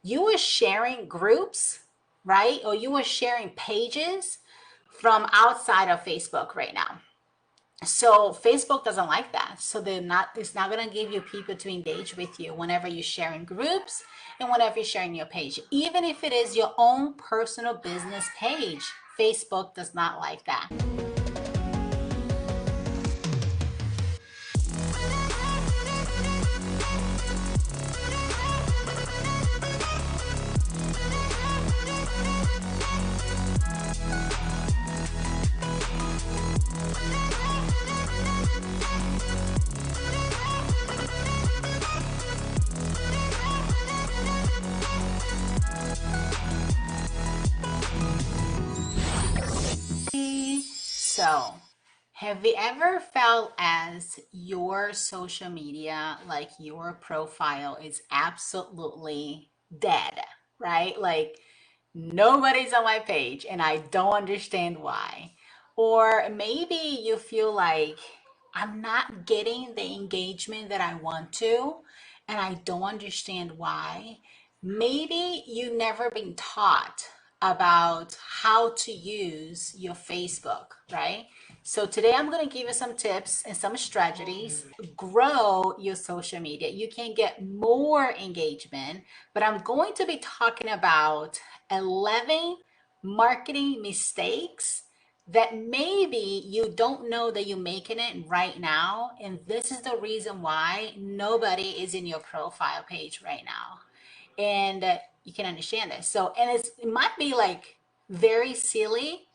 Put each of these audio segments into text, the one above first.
You are sharing groups, right? Or you are sharing pages from outside of Facebook right now. So Facebook doesn't like that. So it's not going to give you people to engage with you whenever you're sharing groups and whenever you're sharing your page. Even if it is your own personal business page, Facebook does not like that. So, have you ever felt as your social media, like your profile is absolutely dead, right? Like nobody's on my page and I don't understand why. Or maybe you feel like I'm not getting the engagement that I want to and I don't understand why. Maybe you've never been taught about how to use your Facebook, right? So today I'm going to give you some tips and some strategies. Grow your social media. You can get more engagement, but I'm going to be talking about 11 marketing mistakes that maybe you don't know that you're making it right now. And this is the reason why nobody is in your profile page right now. And you can understand this. So, and it might be like very silly,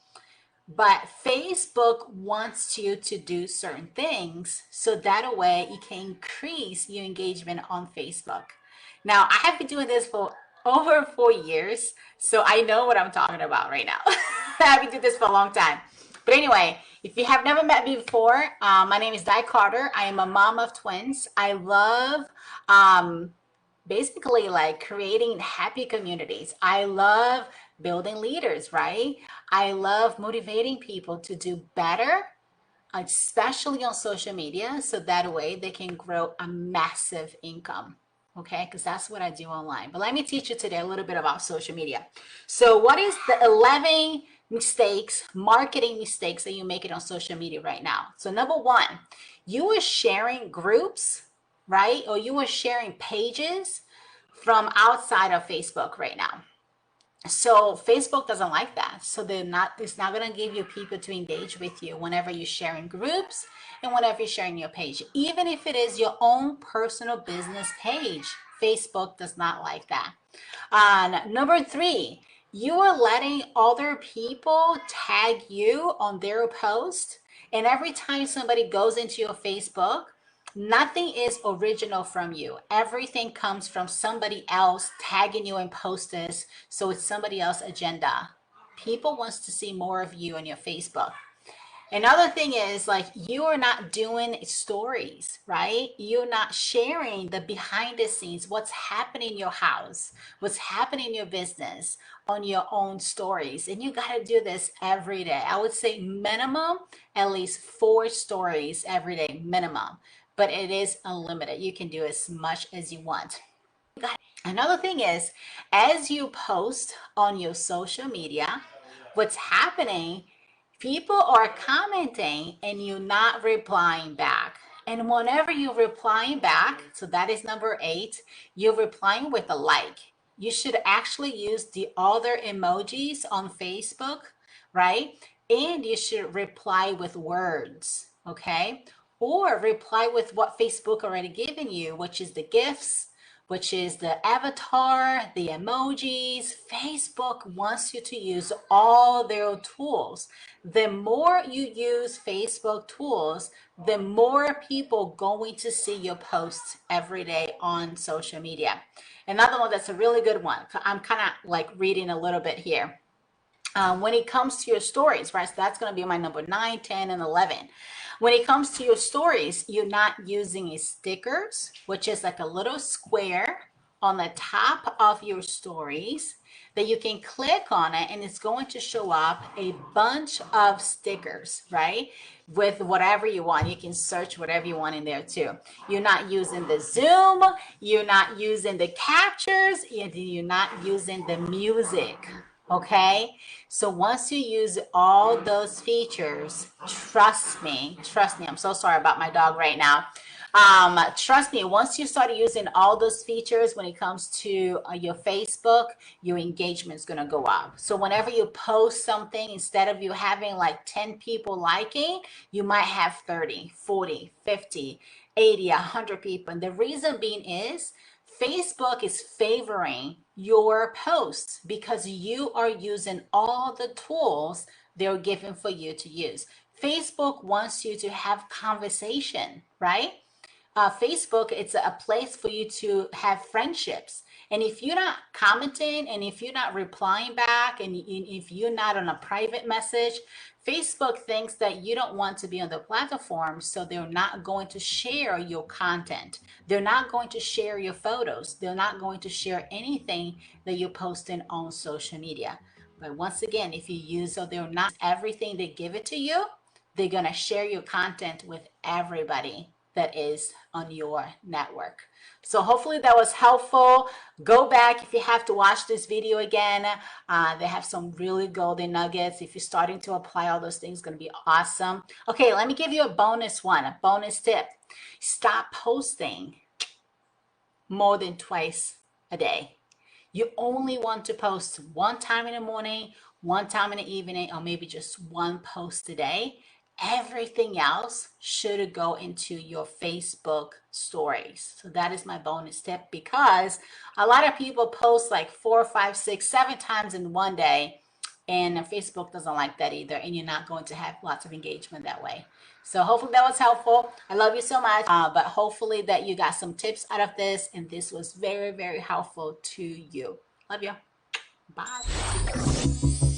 but Facebook wants you to do certain things so that way it can increase your engagement on Facebook. Now, I have been doing this for over 4 years, so I know what I'm talking about right now. I've been doing this for a long time. But anyway, if you have never met me before, my name is Di Carter. I am a mom of twins. I love basically like creating happy communities. I love building leaders, right? I love motivating people to do better, especially on social media, so that way they can grow a massive income. Okay, because that's what I do online. But let me teach you today a little bit about social media. So, what is the 11 mistakes, marketing mistakes that you make it on social media right now? So, number one, you are sharing groups, right? Or you are sharing pages from outside of Facebook right now. So Facebook doesn't like that. So it's not going to give you people to engage with you whenever you're sharing groups and whenever you're sharing your page. Even if it is your own personal business page, Facebook does not like that. Number three, you are letting other people tag you on their post. And every time somebody goes into your Facebook, nothing is original from you. Everything comes from somebody else tagging you in posts. So it's somebody else's agenda. People wants to see more of you on your Facebook. Another thing is like you are not doing stories, right? You're not sharing the behind the scenes, what's happening in your house, what's happening in your business on your own stories. And you got to do this every day. I would say minimum at least 4 stories every day, minimum. But it is unlimited. You can do as much as you want. Another thing is, as you post on your social media, what's happening, people are commenting and you're not replying back. And whenever you're replying back, so that is number 8, you're replying with a like. You should actually use the other emojis on Facebook, right? And you should reply with words, okay? Or reply with what Facebook already given you, which is the gifts, which is the avatar, the emojis. Facebook wants you to use all their tools. The more you use Facebook tools, the more people going to see your posts every day on social media. Another one that's a really good one. I'm kind of like reading a little bit here. When it comes to your stories, right? So that's going to be my number 9, 10, and 11. When it comes to your stories, you're not using stickers, which is like a little square on the top of your stories that you can click on it, and it's going to show up a bunch of stickers, right? With whatever you want. You can search whatever you want in there too. You're not using the zoom, you're not using the captures, you're not using the music. Okay, so once you use all those features, trust me, I'm so sorry about my dog right now. Trust me, once you start using all those features when it comes to your Facebook, your engagement is going to go up. So whenever you post something, instead of you having like 10 people liking, you might have 30, 40, 50, 80, 100 people. And the reason being is Facebook is favoring your posts because you are using all the tools they're giving for you to use. Facebook wants you to have conversation, right? Facebook, it's a place for you to have friendships. And if you're not commenting and if you're not replying back and if you're not on a private message, Facebook thinks that you don't want to be on the platform, so they're not going to share your content. They're not going to share your photos. They're not going to share anything that you're posting on social media. But once again, if you use, so they're not everything they give it to you, they're going to share your content with everybody that is on your network. So hopefully that was helpful. Go back if you have to watch this video again. They have some really golden nuggets. If you're starting to apply all those things, it's going to be awesome. Okay, let me give you a bonus one, a bonus tip. Stop posting more than twice a day. You only want to post one time in the morning, one time in the evening, or maybe just one post a day. Everything else should go into your Facebook stories. So that is my bonus tip, because a lot of people post like 4, 5, 6, 7 times in one day, and Facebook doesn't like that either, and you're not going to have lots of engagement that way. So hopefully that was helpful. I love you so much, but hopefully that you got some tips out of this, and this was very, very helpful to you. Love you. Bye.